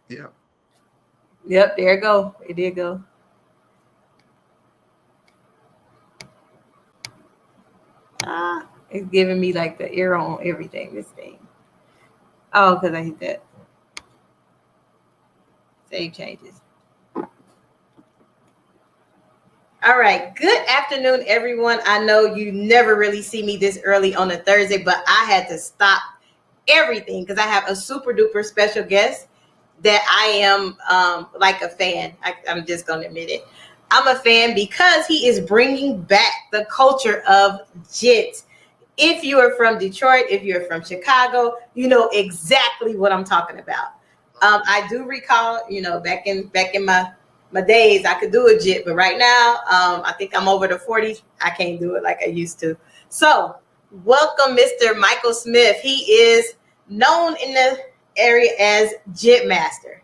Yeah. Yep, there it go. It did go. Ah, it's giving me like the error on everything. This thing. Oh, because I hit that save changes. All right. Good afternoon, everyone. I know you never really see me this early on a Thursday, but I had to stop everything because I have a super duper special guest that I am like a fan. I'm just going to admit it. I'm a fan because he is bringing back the culture of JIT. If you are from Detroit, if you're from Chicago, you know exactly what I'm talking about. I do recall, back in my days, I could do a JIT, but right now, I think I'm over the 40s. I can't do it like I used to. So, welcome, Mr. Michael Smith. He is known in the area as JIT Master.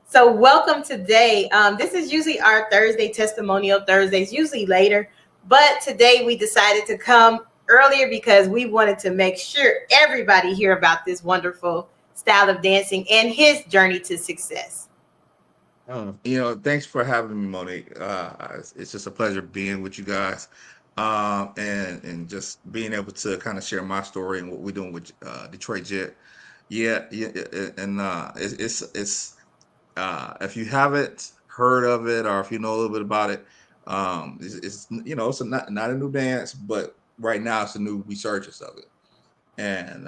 So, welcome today. This is usually our Thursday testimonial Thursdays, usually later, but today we decided to come earlier because we wanted to make sure everybody hear about this wonderful style of dancing and his journey to success. Thanks for having me, Monique. It's just a pleasure being with you guys, and just being able to kind of share my story and what we're doing with Detroit Jet. And it's if you haven't heard of it or if you know a little bit about it, it's not a new dance, but right now it's a new resurgence of it, and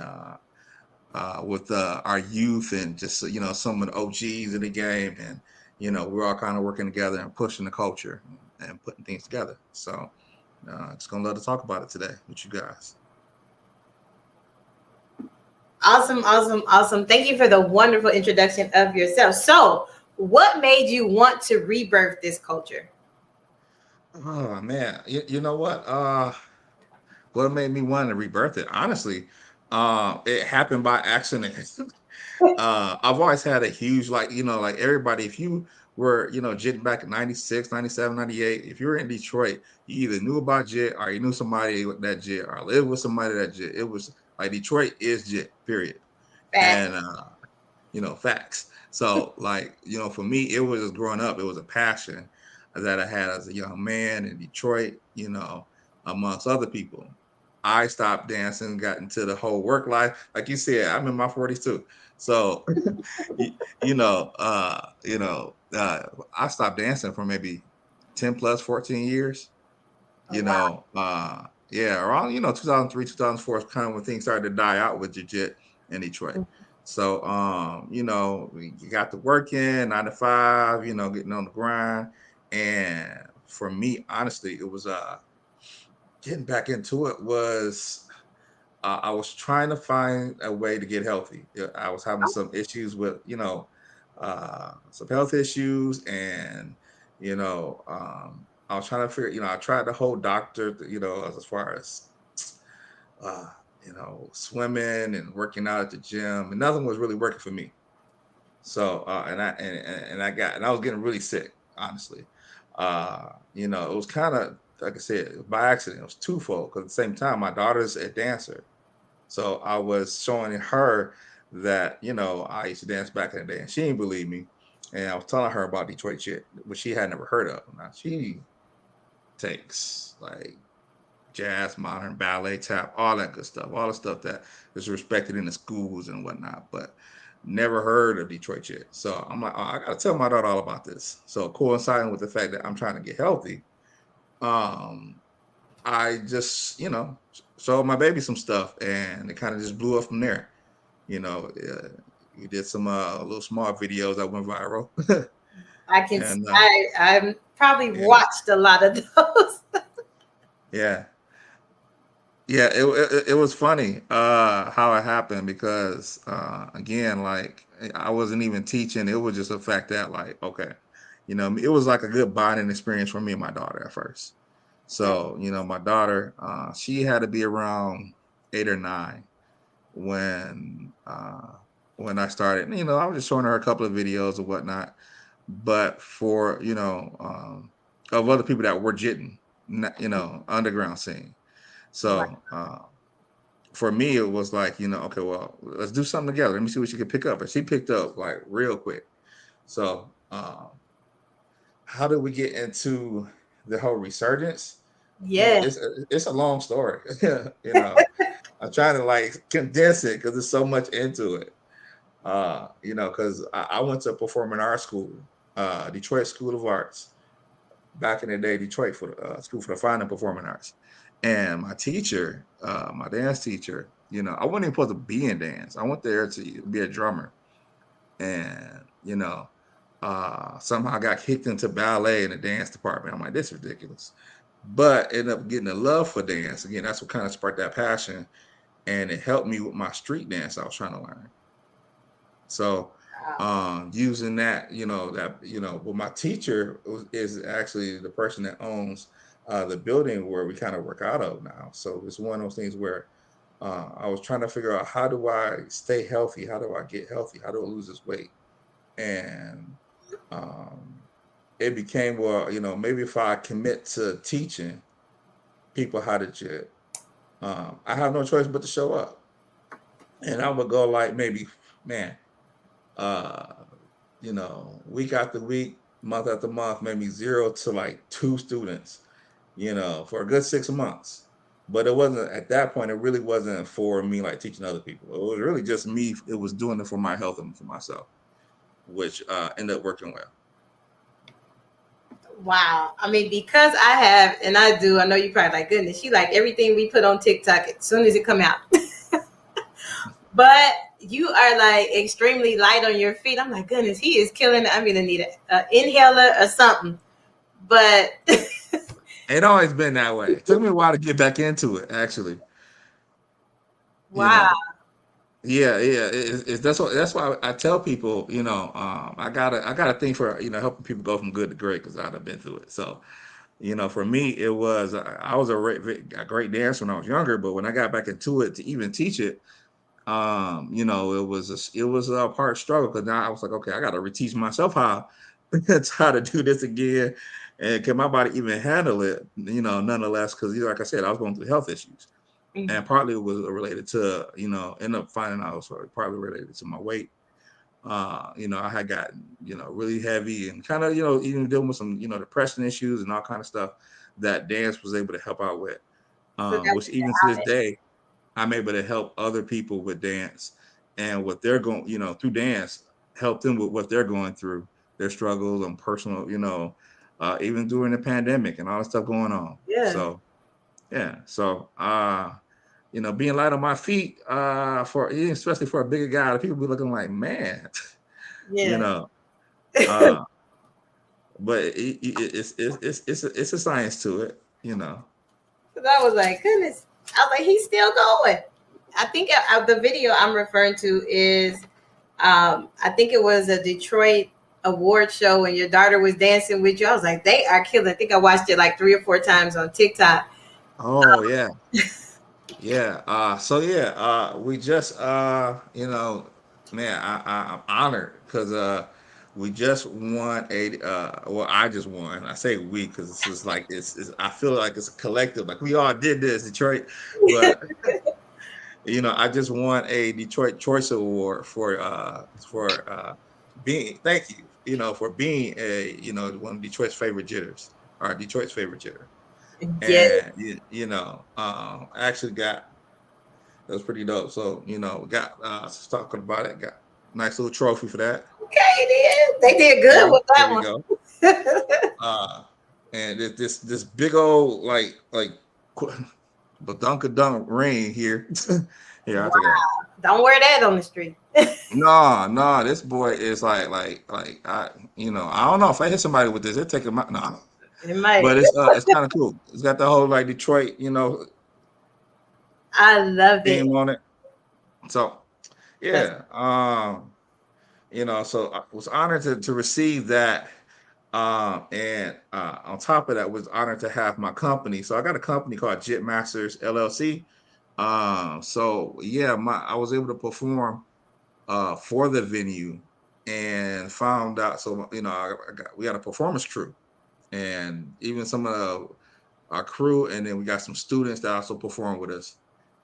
with our youth and just some of the OGs in the game, and we're all kind of working together and pushing the culture and putting things together. So just gonna love to talk about it today with you guys. Awesome, awesome, awesome. Thank you for the wonderful introduction of yourself. So, what made you want to rebirth this culture? Oh man, you know what made me want to rebirth it? Honestly, it happened by accident. I've always had a huge, like everybody, if you were, jitting back in 96, 97, 98, if you were in Detroit, you either knew about JIT or you knew somebody with that JIT or lived with somebody that JIT. It was like Detroit is JIT, period. Fact. And, facts. So, like, for me, it was just growing up, it was a passion that I had as a young man in Detroit, amongst other people. I stopped dancing, got into the whole work life. Like you said, I'm in my 40s too. So, you, I stopped dancing for maybe 10 plus 14 years, Oh, wow. yeah, around, 2003, 2004 is kind of when things started to die out with Jit in Detroit. So, we got to work in 9 to 5, getting on the grind. And for me, honestly, it was, getting back into it was, I was trying to find a way to get healthy. Yeah, I was having some issues with, some health issues, and I was trying to figure. I tried the whole doctor, as far as uh, swimming and working out at the gym, and nothing was really working for me. So, and I was getting really sick, honestly. It was kind of like I said, by accident. It was twofold because at the same time, my daughter's a dancer, so I was showing her that, I used to dance back in the day, and she didn't believe me. And I was telling her about Detroit shit, which she had never heard of. Now she takes like jazz, modern, ballet, tap, all that good stuff, all the stuff that is respected in the schools and whatnot, but never heard of Detroit shit. So I'm like, oh, I gotta tell my daughter all about this. So coinciding with the fact that I'm trying to get healthy, um, I just, showed my baby some stuff, and it kind of just blew up from there. You know, uh, we did some little small videos that went viral, I can. and I probably yeah, watched a lot of those. yeah, yeah. It was funny how it happened because again, like I wasn't even teaching. It was just a fact that, like, okay, it was like a good bonding experience for me and my daughter at first. So, my daughter, she had to be around 8 or 9 when I started. I was just showing her a couple of videos or whatnot, but for of other people that were jitting, underground scene. Right. So for me, it was like, okay, well, let's do something together. Let me see what she could pick up. And she picked up like real quick. So, how did we get into the whole resurgence? Man, Yeah. it's a long story. I'm trying to like condense it because there's so much into it. Because I went to performing arts school, Detroit School of Arts, back in the day, Detroit for the School for the Fine and Performing Arts. And my teacher, my dance teacher, I wasn't even supposed to be in dance. I went there to be a drummer, and somehow I got kicked into ballet in the dance department. I'm like, this is ridiculous. But ended up getting a love for dance. Again, that's what kind of sparked that passion, and it helped me with my street dance I was trying to learn. So Wow. using that, well, my teacher is actually the person that owns the building where we kind of work out of now. So it's one of those things where I was trying to figure out, how do I stay healthy? How do I get healthy? How do I lose this weight? And um, it became, well, maybe if I commit to teaching people how to jit, I have no choice but to show up. And I would go like, maybe, man, uh, week after week, month after month, maybe 0 to like 2 students, for a good 6 months. But it wasn't, at that point, it really wasn't for me like teaching other people. It was really just me. It was doing it for my health and for myself, which ended up working well. Wow. I mean, because I have, and I do, I know you probably like, goodness, she like everything we put on TikTok as soon as it come out. But you are like extremely light on your feet. I'm like, goodness, he is killing it. I'm gonna need an inhaler or something. But It always been that way. It took me a while to get back into it, actually. You wow. know, yeah, yeah. That's why I tell people, I got a thing for helping people go from good to great because I've been through it. So for me, it was I was a great dancer when I was younger, but when I got back into it to even teach it, it was a part struggle because now I was like, okay, I got to reteach myself how to do this again, and can my body even handle it? Nonetheless, because like I said, I was going through health issues, Mhm. and partly it was related to end up finding out it was partly related to my weight. I had gotten really heavy and kind of even dealing with some depression issues and all kind of stuff that dance was able to help out with, So that which was even to this day I'm able to help other people with dance and what they're going, through dance, help them with what they're going through, their struggles and personal, even during the pandemic and all the stuff going on. yeah. So yeah, so being light on my feet, especially for a bigger guy, people be looking like, man, you Yeah. know, uh, but it's a science to it. Because I was like, goodness. I was like, he's still going. I think the video I'm referring to is, I think it was a Detroit award show and your daughter was dancing with you. I was like, they are killing. I think I watched it like 3 or 4 times on TikTok. Oh yeah. Yeah. So yeah, we just man, I'm honored because we just won well, I just won. I say we because it's just like it's I feel like it's a collective, like we all did this, Detroit. But I just won a Detroit Choice Award for being, thank you, for being one of Detroit's favorite jitters, or Detroit's favorite jitter. Yeah. And I actually got, that was pretty dope. So, got talking about it, got a nice little trophy for that. Okay, it is. They did good Yeah, with there that you one. go. Uh and this big old like dunk ring here. Here, I'll take that. Wow. Don't wear that on the street. No, no, this boy is like I don't know if I hit somebody with this, it take him out. No, It might. but it's kind of cool. It's got the whole like Detroit, I love it. theme on it. So That's yeah, so I was honored to receive that. And on top of that, was honored to have my company. So I got a company called Jit Masters LLC. So yeah, I was able to perform for the venue and found out. So we got a performance crew, and even some of our crew, and then we got some students that also perform with us.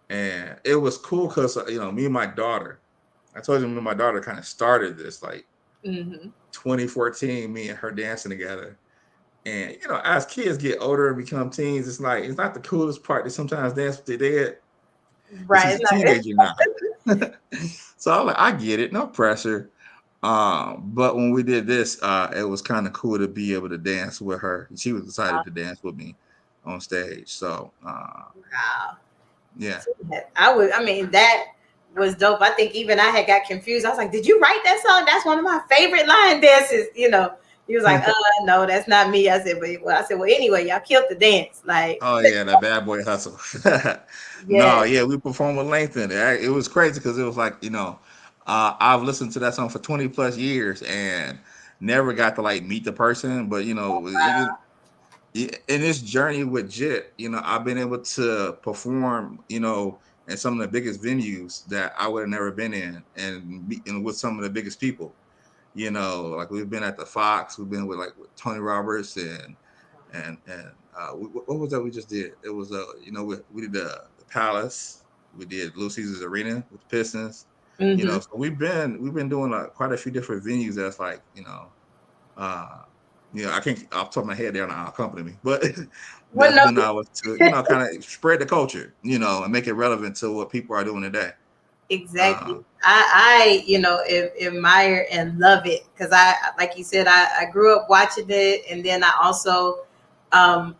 And it was cool because me and my daughter, I told you me and my daughter kind of started this like Mm-hmm. 2014, me and her dancing together. And as kids get older and become teens, it's like it's not the coolest part to sometimes dance with their dad because Right. he's a teenager now. So I'm like, I get it, no pressure. But when we did this, it was kind of cool to be able to dance with her. She was excited to dance with me on stage. So Wow. yeah. I mean, that was dope. I think even I had got confused. I was like, "Did you write that song? That's one of my favorite line dances." He was like, no, that's not me." I said, "Well, anyway, y'all killed the dance." Like, Oh yeah, that bad boy hustle. No, yeah, yeah, we performed with Langston. It was crazy because it was like, I've listened to that song for 20 plus years and never got to like meet the person. But in this journey with Jit, I've been able to perform, in some of the biggest venues that I would have never been in, and with some of the biggest people. Like we've been at the Fox, we've been with Tony Roberts and what was that we just did? It was we did the Palace, we did Little Caesars Arena with the Pistons. mm-hmm. So we've been doing quite a few different venues. That's like uh, I can't off the top of my head they're not accompany me, but Well, that's no, been ours to kind of spread the culture, and make it relevant to what people are doing today. Uh, exactly. Admire and love it because like you said, I grew up watching it, and then I also, um,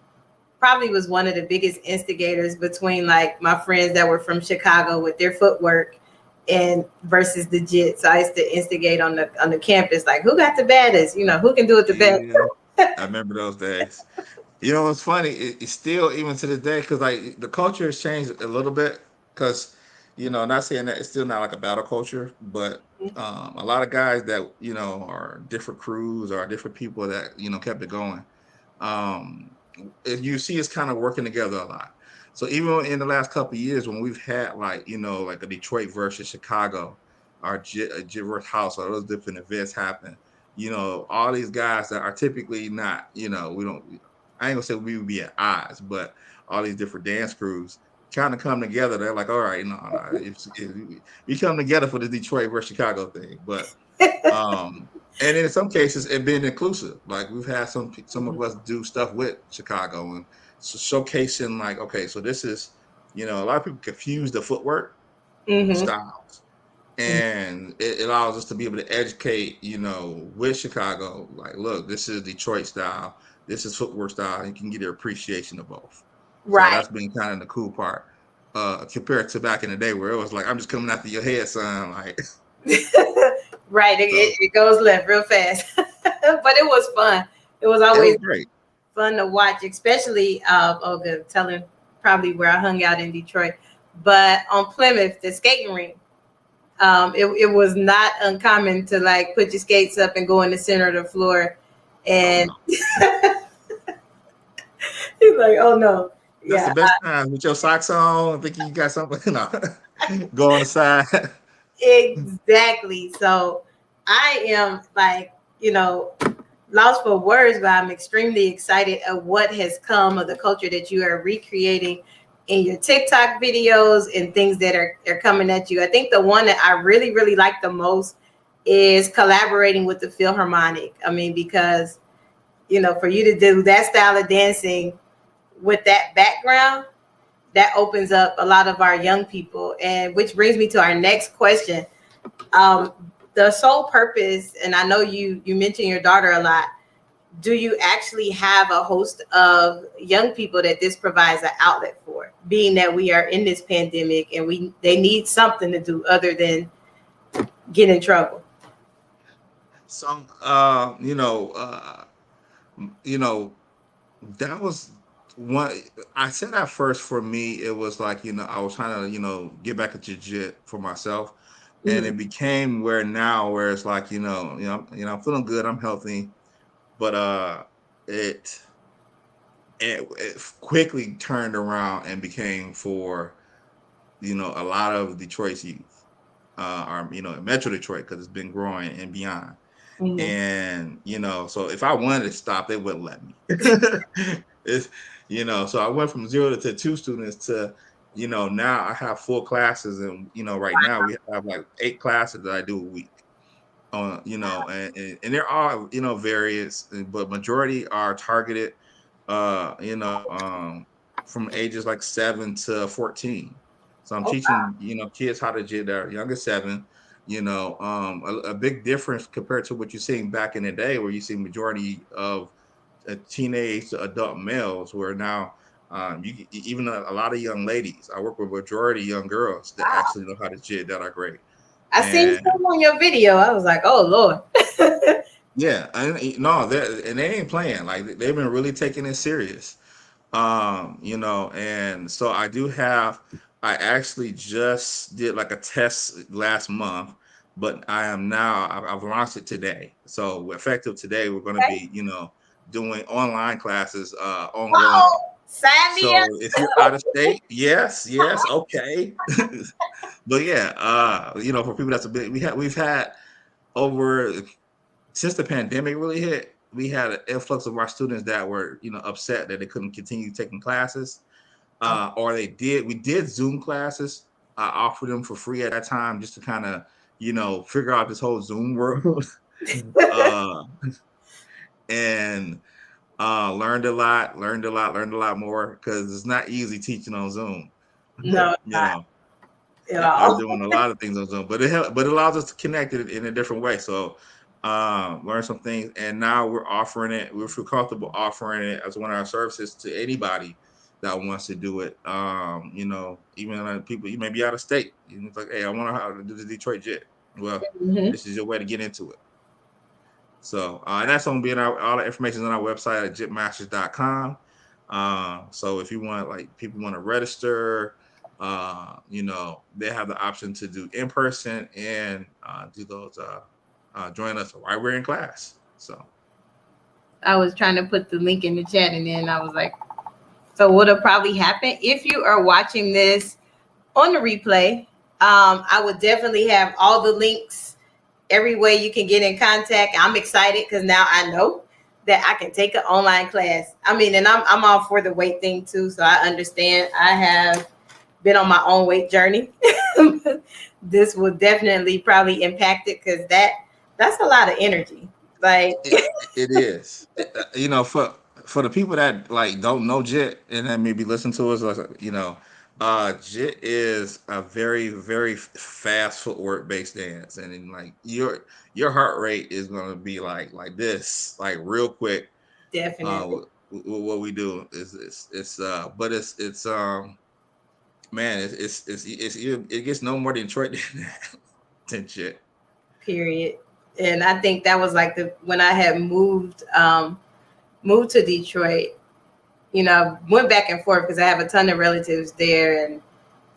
probably was one of the biggest instigators between like my friends that were from Chicago with their footwork and versus the Jits. So I used to instigate on the campus, like who got the baddest, who can do it the best. yeah, I remember those days. It's funny. It's still even to this day because like the culture has changed a little bit. Because not saying that it's still not like a battle culture, but a lot of guys that are different crews or different people that kept it going. Um, you see, it's kind of working together a lot. So even in the last couple of years, when we've had like a Detroit versus Chicago, or Jit versus House, or those different events happen, all these guys that are typically not, we don't. I ain't gonna say we would be at odds, but all these different dance crews kind of come together. They're like, all right, no, if we come together for the Detroit versus Chicago thing. But and in some cases, it been inclusive. Like we've had some of us do stuff with Chicago and showcasing like, okay, so this is, a lot of people confuse the footwork Mm-hmm. styles, and it allows us to be able to educate, with Chicago. Like, look, this is Detroit style, this is footwork style. You can get an appreciation of both. So Right. that's been kind of the cool part, compared to back in the day where it was like, I'm just coming after your head, son. Like, Right. so It goes left real fast, but it was fun. It was it always was great. fun to watch, especially telling probably where I hung out in Detroit, but on Plymouth, the skating rink. It was not uncommon to like put your skates up and go in the center of the floor, Oh and no. he's like, "Oh no, That's yeah, the best time with your socks on, thinking you got something. No, go on the side. exactly." So I am like, lost for words, but I'm extremely excited of what has come of the culture that you are recreating in your TikTok videos and things that are coming at you. I think the one that I really, really like the most is collaborating with the Philharmonic. I mean, because, for you to do that style of dancing with that background, that opens up a lot of our young people. And which brings me to our next question. Um, the sole purpose, and I know you mentioned your daughter a lot, do you actually have a host of young people that this provides an outlet for, being that we are in this pandemic and they need something to do other than get in trouble? So, you know, that was one. I said at first for me, it was like I was trying to get back into jit for myself, and Mm-hmm. it became where now where it's like I'm feeling good, I'm healthy, but it it quickly turned around and became for a lot of Detroit's youth, or in Metro Detroit because it's been growing and beyond. Mm-hmm. And so if I wanted to stop, they wouldn't let me. it's So I went from zero to two students to now I have full classes, and right now we have like 8 classes that I do a week. And there are various, but majority are targeted, from ages like 7 to 14. So I'm Oh wow. teaching kids how to jit that are younger 7. A big difference compared to what you're seeing back in the day, where you see majority of teenage to adult males, where now even a lot of young ladies. I work with majority young girls that actually know how to jit that are great. I seen And some on your video. I was like, oh Lord. yeah, no, they ain't playing. Like they've been really taking it serious. And so I actually just did like a test last month, but I've launched it today. So effective today, we're going to Okay. be, doing online classes, ongoing. Whoa. Sign me So if you're out of state, yes, okay. But yeah, for people that's a bit, we've had over since the pandemic really hit, we had an influx of our students that were, upset that they couldn't continue taking classes, up. or we did Zoom classes. I offered them for free at that time just to kind of, figure out this whole Zoom world, uh, and learned a lot more, because it's not easy teaching on Zoom. No, it's you not know, at or all. doing a lot of things on Zoom, but it allows us to connect it in a different way. So learn some things, and now we're offering it. We feel comfortable offering it as one of our services to anybody that wants to do it. Even people, you may be out of state. It's like, hey, I want to know how to do the Detroit Jet. Well, Mhm. this is your way to get into it. So and that's on being all the information is on our website at jitmasters.com. So if you want, like, people want to register, they have the option to do in person and do those join us while we're in class. So I was trying to put the link in the chat, and then I was like, so what'll probably happen if you are watching this on the replay? I would definitely have all the links, every way you can get in contact. I'm excited because now I know that I can take an online class. I mean, and I'm all for the weight thing too, so I understand. I have been on my own weight journey. This will definitely probably impact it, because that's a lot of energy. Like, it, it is. For the people that like don't know JIT and then maybe listen to us, like, JIT is a very, very fast footwork based dance, and then, like, your heart rate is gonna be like this, like real quick. definitely. What we do is it's but it's man, it gets no more Detroit than that, than JIT. Period. And I think that was like the when I had moved to Detroit. Went back and forth because I have a ton of relatives there and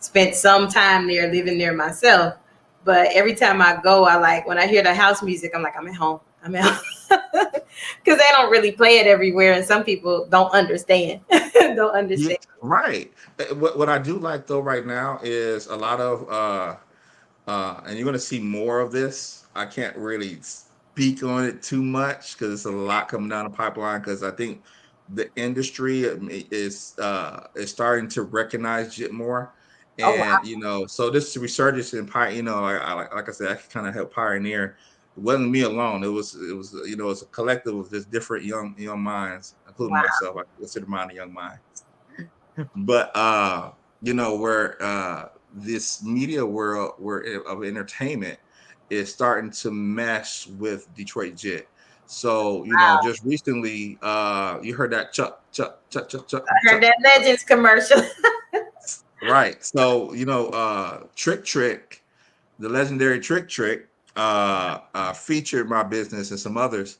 spent some time there, living there myself. But every time I go, I like when I hear the house music, I'm like, I'm at home. I'm at home. Because they don't really play it everywhere, and some people don't understand. Don't Yeah, understand. right. What I do like though right now is a lot of and you're gonna see more of this. I can't really speak on it too much because it's a lot coming down the pipeline. Because I think the industry is starting to recognize JIT more, Oh wow. and so this resurgence in like I said, I kind of help pioneer. It wasn't me alone. It was it's a collective of just different young minds, including Wow. myself. I consider mine a young mind. But where this media world of entertainment is starting to mesh with Detroit JIT. So just recently, you heard that chuck chuck chuck chuck chuck I heard chuck. that Legends commercial. Right. So Trick Trick, the legendary Trick Trick, featured my business and some others,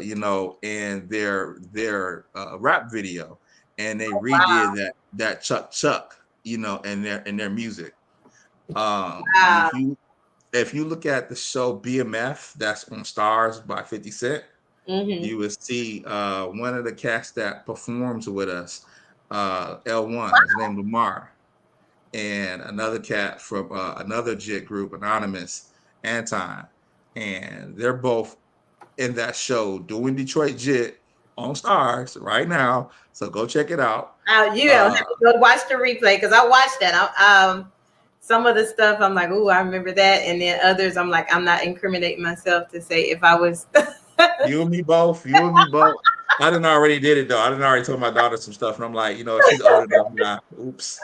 in their rap video, and they redid that Chuck Chuck, in their music. Wow. If you look at the show BMF, that's on Stars by 50 Cent, Hmm. you will see one of the cats that performs with us, L1, his name Lamar, and another cat from another JIT group, Anonymous, Anton, and they're both in that show doing Detroit JIT on Stars right now. So go check it out. You have Uh, to go watch the replay because I watched that. Some of the stuff I'm like, oh, I remember that, and then others I'm like, I'm not incriminating myself to say if I was. you and me both. You and me both. I didn't already did it though. I didn't already told my daughter some stuff, and I'm like, she's old enough now. Oops.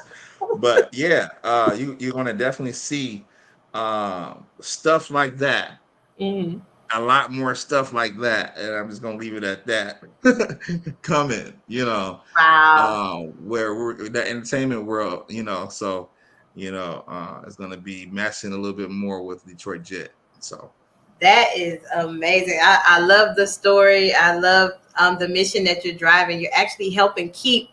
But yeah, you're gonna definitely see stuff like that. Mhm. A lot more stuff like that, and I'm just gonna leave it at that. Coming, Wow. where we're the entertainment world, so it's gonna be meshing a little bit more with Detroit Jet. So That is amazing. I love the story. I love the mission that you're driving. You're actually helping keep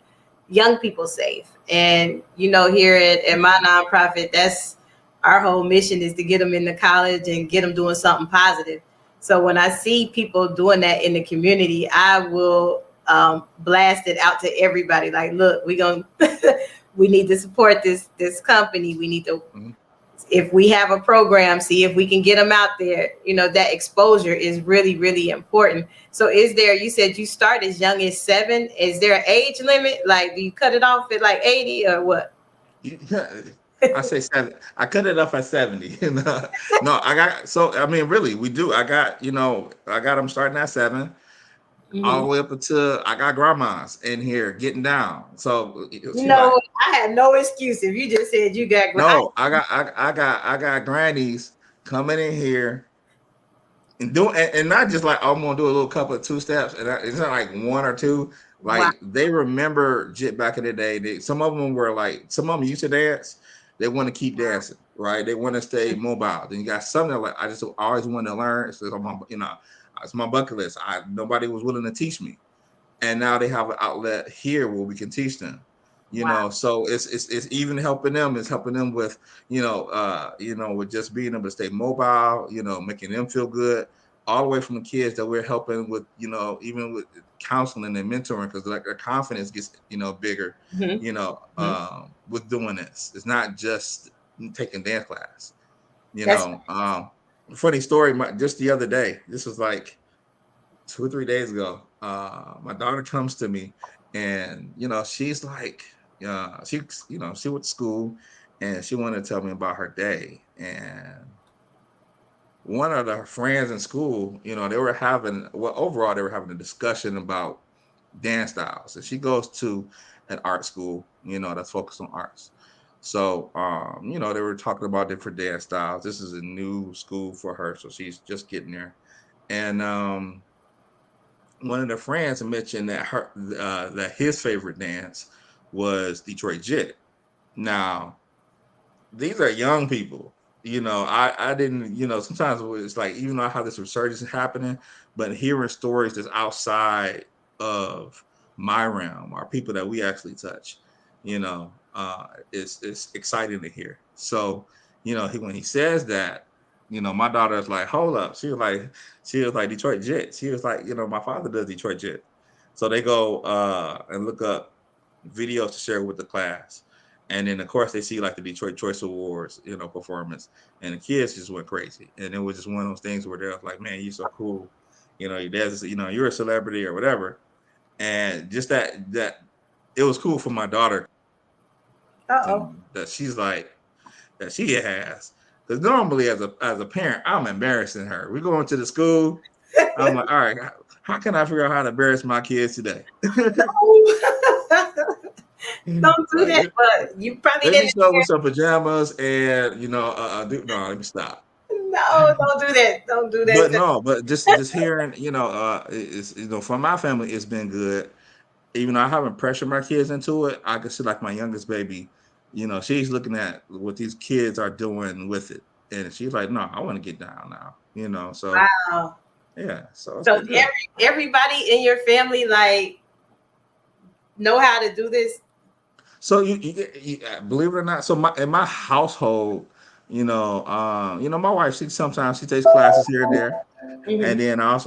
young people safe. And, here at my nonprofit, that's our whole mission is to get them into college and get them doing something positive. So when I see people doing that in the community, I will blast it out to everybody. Like, look, we need to support this company. We need to, mhm. if we have a program, see if we can get them out there. That exposure is really, really important. So you said you start as young as 7. Is there an age limit? Like, do you cut it off at like 80 or what? I say 7. I cut it off at 70. No, I got so I mean, really, we do. I got them starting at 7, all Mhm. the way up until I got grandmas in here getting down. So You she know, like, I have no excuse if you just said you got. no, I got grannies coming in here and doing, and not just like, oh, I'm gonna do a little couple of 2 steps, and it's not like one or two. Wow. Like they remember Jit back in the day. Some of them were like, some of them used to dance. They want to keep dancing, right? They want to stay mobile. Then you got some that are like, I just always wanted to learn. So it's my bucket list. Nobody was willing to teach me, and now they have an outlet here where we can teach them. Wow. So it's even helping them. It's helping them with with just being able to stay mobile. Making them feel good. All the way from the kids that we're helping with, even with counseling and mentoring, because like their confidence gets bigger. Mhm. Mhm. With doing this, it's not just taking dance class. You That's know, funny story. Just the other day, this was like 2 or 3 days ago, my daughter comes to me, and she's like, she went to school, and she wanted to tell me about her day. And one of her friends in school, they were having, well, overall, they were having a discussion about dance styles. And she goes to an art school, that's focused on arts. So, they were talking about different dance styles. This is a new school for her, so she's just getting there. And one of the friends mentioned that his favorite dance was Detroit Jet. Now, these are young people. I didn't, sometimes it's like, even though I have this resurgence happening, but hearing stories that's outside of my realm, or people that we actually touch, it's exciting to hear. So, when he says that, my daughter's like, hold up. She was like Detroit Jet. She was like, my father does Detroit Jet. So they go and look up videos to share with the class. And then of course they see like the Detroit Choice Awards, performance, and the kids just went crazy. And it was just one of those things where they're like, "Man, you're so cool, your dad's, you're a celebrity or whatever." And just that it was cool for my daughter uh-oh. and that she's like that she has. Because normally as a parent, I'm embarrassing her. We go into the school, I'm like, all right, how can I figure out how to embarrass my kids today? Don't do Like, that, but you probably let me didn't. show up with some pajamas and no, let me stop. No, don't do that. Don't do that. But no, but just hearing, it's, for my family, it's been good. Even though I haven't pressured my kids into it, I can see like my youngest baby, she's looking at what these kids are doing with it, and she's like, no, I want to get down now, so Wow. yeah, so it's So been good. everybody in your family like know how to do this. So believe it or not, so in my household, my wife, sometimes she takes classes here and there. And Mhm. then I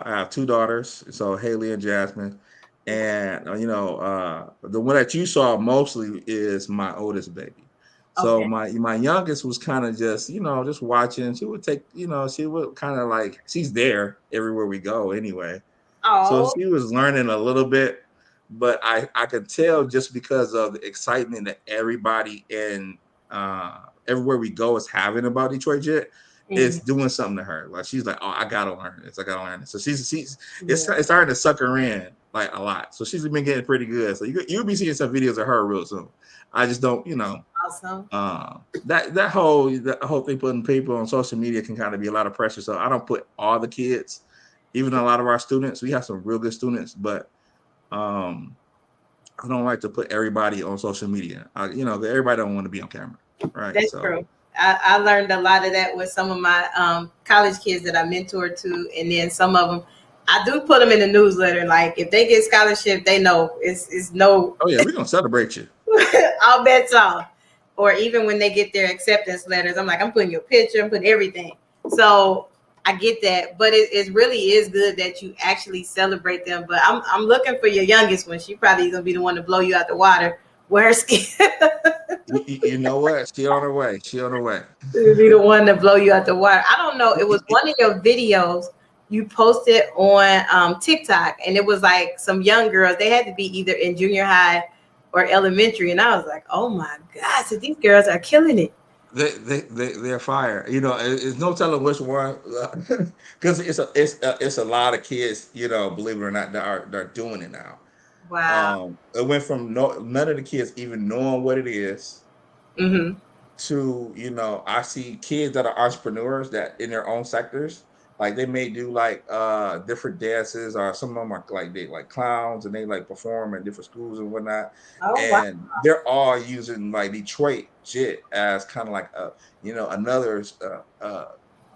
have 2 daughters, so Haley and Jasmine. And the one that you saw mostly is my oldest baby. So Okay. my youngest was kind of just, just watching. She would take, she would kind of like, she's there everywhere we go anyway. So Oh. she was learning a little bit, but I could tell just because of the excitement that everybody in everywhere we go is having about Detroit Jet, it's Mhm. doing something to her. Like she's like, oh, I gotta learn this. I gotta learn this. So she's Yeah. it's starting to suck her in like a lot. So she's been getting pretty good. So you'll be seeing some videos of her real soon. I just don't, Awesome. that whole thing putting people on social media can kind of be a lot of pressure. So I don't put all the kids, even a lot of our students. We have some real good students, but um, I don't like to put everybody on social media. Everybody don't want to be on camera, right? That's So true. I learned a lot of that with some of my college kids that I mentored to, and then some of them I do put them in the newsletter. Like if they get scholarship, they know it's no oh yeah, we're gonna celebrate you. all bets off. Or even when they get their acceptance letters, I'm like, I'm putting your picture, I'm putting everything. So I get that, but it really is good that you actually celebrate them. But I'm looking for your youngest one. She probably gonna be the one to blow you out the water. Where her skin You know what? She on her way. She on her way. be the one to blow you out the water. I don't know. It was one of your videos you posted on TikTok, and it was like some young girls. They had to be either in junior high or elementary, and I was like, oh my god! So these girls are killing it. They're fire. It's no telling which one, because it's a lot of kids. Believe it or not, that are doing it now. Wow. It went from none of the kids even knowing what it is Mm-hmm. to I see kids that are entrepreneurs that in their own sectors, like they may do like different dances, or some of them are like they like clowns and they like perform in different schools and whatnot, Oh wow. and they're all using like Detroit Jit as kind of like another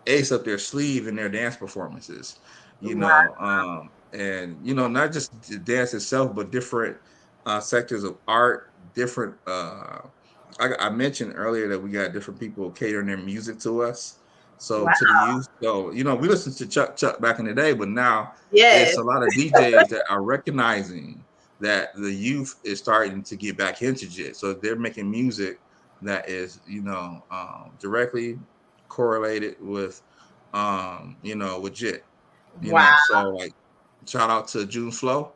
ace up their sleeve in their dance performances, Wow. and not just the dance itself, but different sectors of art, different I mentioned earlier that we got different people catering their music to us. So Wow. to the youth, so we listened to Chuck back in the day, but now it's Yes. a lot of DJs that are recognizing that the youth is starting to get back into jit. So they're making music that is, directly correlated with jit. Wow. So like shout out to June Flow.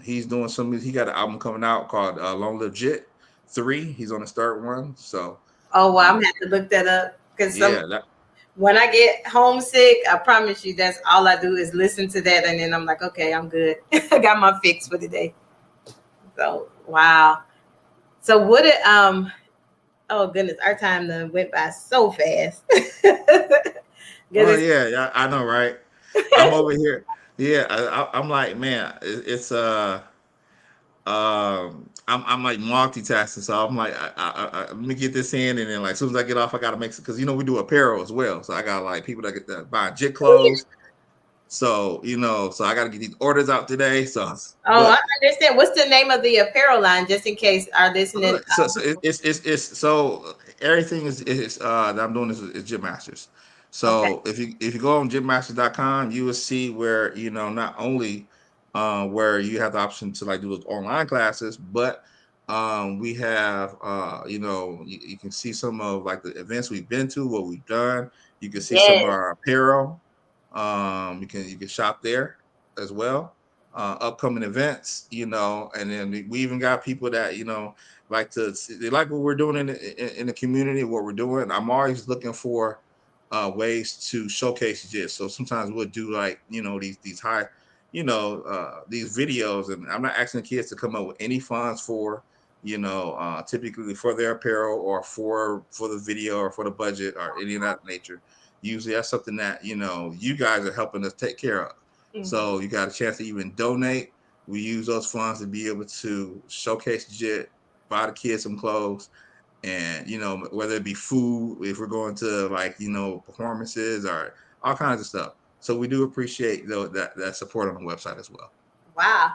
He's doing some. He got an album coming out called "Long Live Jit 3." He's on his third one. So, Oh well, I'm um, gonna have to look that up because some yeah, that, when I get homesick, I promise you that's all I do is listen to that, and then I'm like, okay, I'm good. I got my fix for the day. So wow. So what it oh goodness, our time then went by so fast. oh Because yeah, I know, right? I'm over here. Yeah, I'm like, man, it's I'm like multitasking, so I'm like, let me get this in, and then like as soon as I get off, I gotta make because we do apparel as well, so I got like people that get that buy jit clothes. So so I got to get these orders out today. So, oh, I but understand. What's the name of the apparel line, just in case our listening? so everything that I'm doing is Gym Masters. Okay. So if you go on gymmasters.com, you will see where not only where you have the option to like do those online classes, but we have you can see some of like the events we've been to, what we've done. You can see some of Yes. our apparel. You can shop there as well. Upcoming events, and then we even got people that like they like what we're doing in the community, what we're doing. I'm always looking for ways to showcase this. So sometimes we'll do like these high, these videos, and I'm not asking the kids to come up with any funds for typically for their apparel or for the video or for the budget or any of that nature. Usually that's something that you guys are helping us take care of. Mhm. So you got a chance to even donate. We use those funds to be able to showcase JIT, buy the kids some clothes, and whether it be food, if we're going to like performances or all kinds of stuff. So we do appreciate that support on the website as well. Wow.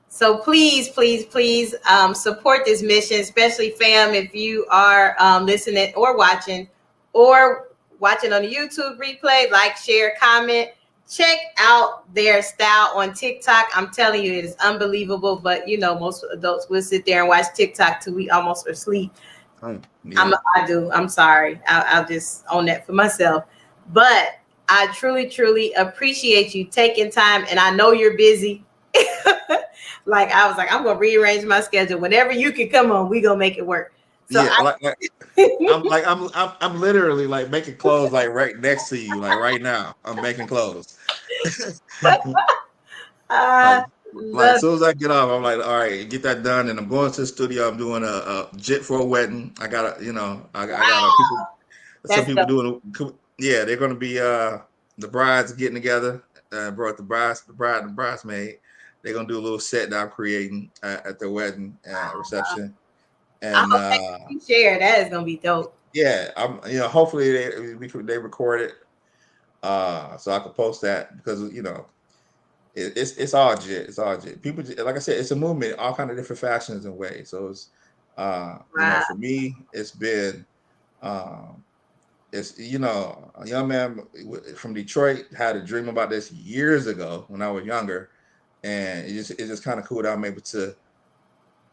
So please, please, please support this mission, especially fam, if you are listening or watching on the YouTube replay, like, share, comment. Check out their style on TikTok. I'm telling you, it is unbelievable. But most adults will sit there and watch TikTok till we almost are asleep. Yeah. I do. I'm sorry. I'll just own that for myself. But I truly, truly appreciate you taking time, and I know you're busy. Like I was like, I'm gonna rearrange my schedule. Whenever you can come on, we gonna make it work. So Yeah, like I'm literally like making clothes like right next to you, like right now. I'm making clothes. I like like as love soon as I get off, I'm like, all right, get that done, and I'm going to the studio. I'm doing a jit for a wedding. I got I got a people, some that's people dope. doing yeah, they're gonna be the brides getting together. Brought the bride and bridesmaid. They're gonna do a little set that I'm creating at the wedding reception, I and hope that you share. That is gonna be dope. yeah, I'm hopefully they record it so I can post that because it's all jit. It's all jit. People, like I said, it's a movement, all kind of different fashions and ways. So it's, Wow. for me, it's been, um, a young man from Detroit had a dream about this years ago when I was younger, and it's just kind of cool that I'm able to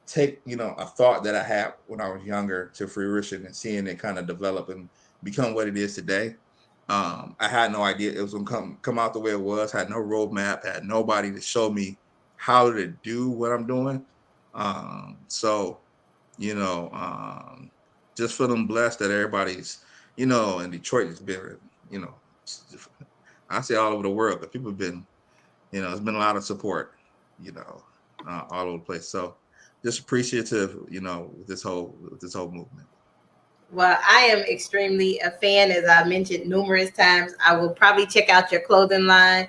take, a thought that I had when I was younger to fruition and seeing it kind of develop and become what it is today. I had no idea it was gonna come out the way it was. Had no roadmap. Had nobody to show me how to do what I'm doing. So you know, um, just feeling blessed that everybody's, in Detroit has been, you know, I say all over the world, but people have been, it's been a lot of support, you know, all over the place. So just appreciative, with this whole movement. Well, I am extremely a fan, as I mentioned numerous times. I will probably check out your clothing line,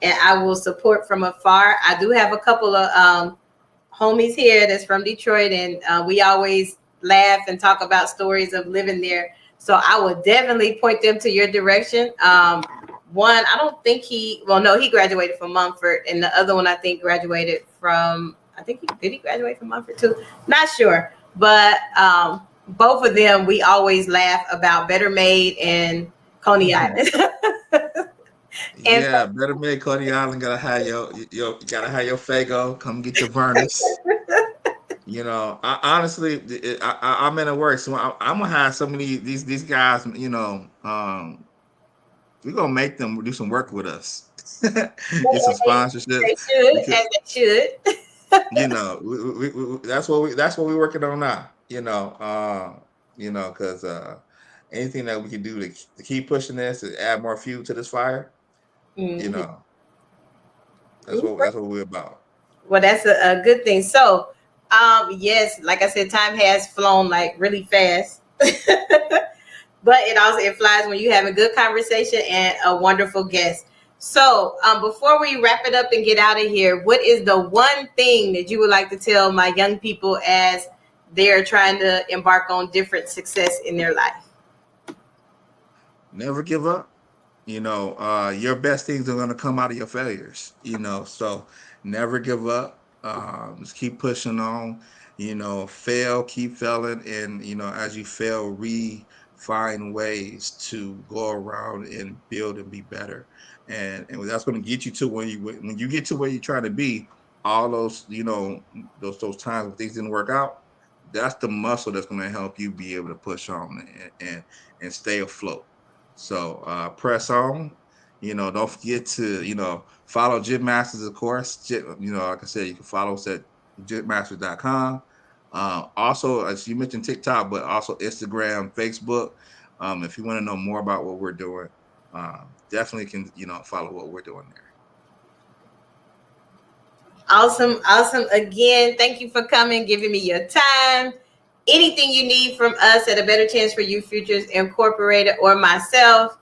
and I will support from afar. I do have a couple of homies here that's from Detroit, and we always laugh and talk about stories of living there. So I will definitely point them to your direction. One, I don't think well, no, he graduated from Mumford, and the other one I think graduated from, I think he graduate from Mumford too? Not sure, but both of them we always laugh about Better Made and Coney Mhm. Island. And Yeah, better make Coney Island. Gotta have you gotta have your Fago. Come get your Vernus. I honestly, I'm in a work, so I'm gonna have some of these guys. We're gonna make them do some work with us, get some sponsorships they should, because as they should. that's what we're working on now. Because anything that we can do to keep pushing this and add more fuel to this fire, you Mhm. know, that's what we're about. Well, that's a good thing. So, yes, like I said, time has flown like really fast. But it flies when you have a good conversation and a wonderful guest. So, before we wrap it up and get out of here, what is the one thing that you would like to tell my young people as they're trying to embark on different success in their life? Never give up. Your best things are gonna come out of your failures. So never give up. Just keep pushing on. Fail, keep failing, and as you fail, find ways to go around and build and be better. And that's going to get you to when you get to where you're trying to be. All those those times when things didn't work out, that's the muscle that's going to help you be able to push on and stay afloat. So press on. Don't forget to follow Gym Masters, of course. Like I said, you can follow us at gymasters.com. Also, as you mentioned, TikTok, but also Instagram, Facebook. If you want to know more about what we're doing, definitely can follow what we're doing there. Awesome, awesome. Again, thank you for coming, giving me your time. Anything you need from us at A Better Chance for You Futures Incorporated or myself,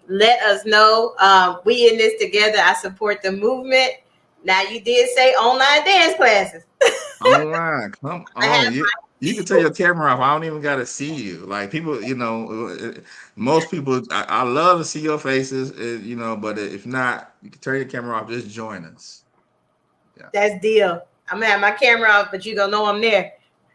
let us know. We in this together. I support the movement. Now, you did say online dance classes. Online, come I have on. You can turn your camera off. I don't even gotta see you. Like people, most people. I love to see your faces, But if not, you can turn your camera off. Just join us. Yeah. that's deal. I'm gonna have my camera off, but you gonna know I'm there.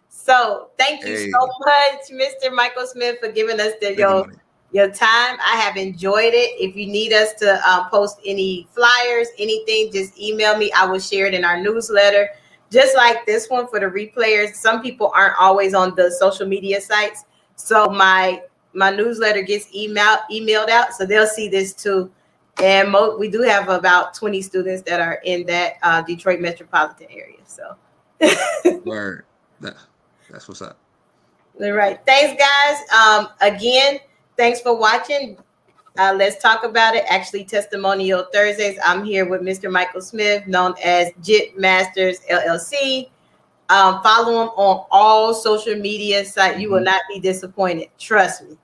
So thank you so Hey, much, Mr. Michael Smith, for giving us make your money. your time. I have enjoyed it. If you need us to post any flyers, anything, just email me. I will share it in our newsletter. Just like this one for the replayers. Some people aren't always on the social media sites, so my newsletter gets emailed out, so they'll see this too. And we do have about 20 students that are in that Detroit metropolitan area. So, Word. That's what's up. all right. Thanks, guys. Again, thanks for watching. Let's talk about it. Actually, Testimonial Thursdays. I'm here with Mr. Michael Smith, known as JIT Masters LLC. Follow him on all social media sites. You will not be disappointed. Trust me.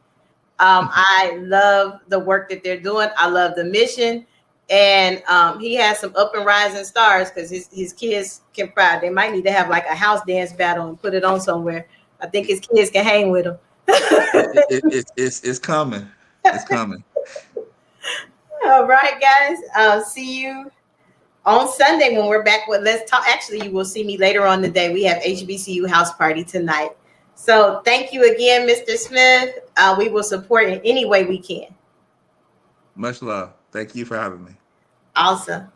I love the work that they're doing. I love the mission. And he has some up and rising stars because his kids can probably, they might need to have like a house dance battle and put it on somewhere. I think his kids can hang with him. It's coming. It's coming. All right, guys. See you on Sunday when we're back with Let's Talk. Actually, you will see me later on the day. We have HBCU house party tonight. So thank you again, Mr. Smith. We will support in any way we can. Much love. Thank you for having me. Awesome.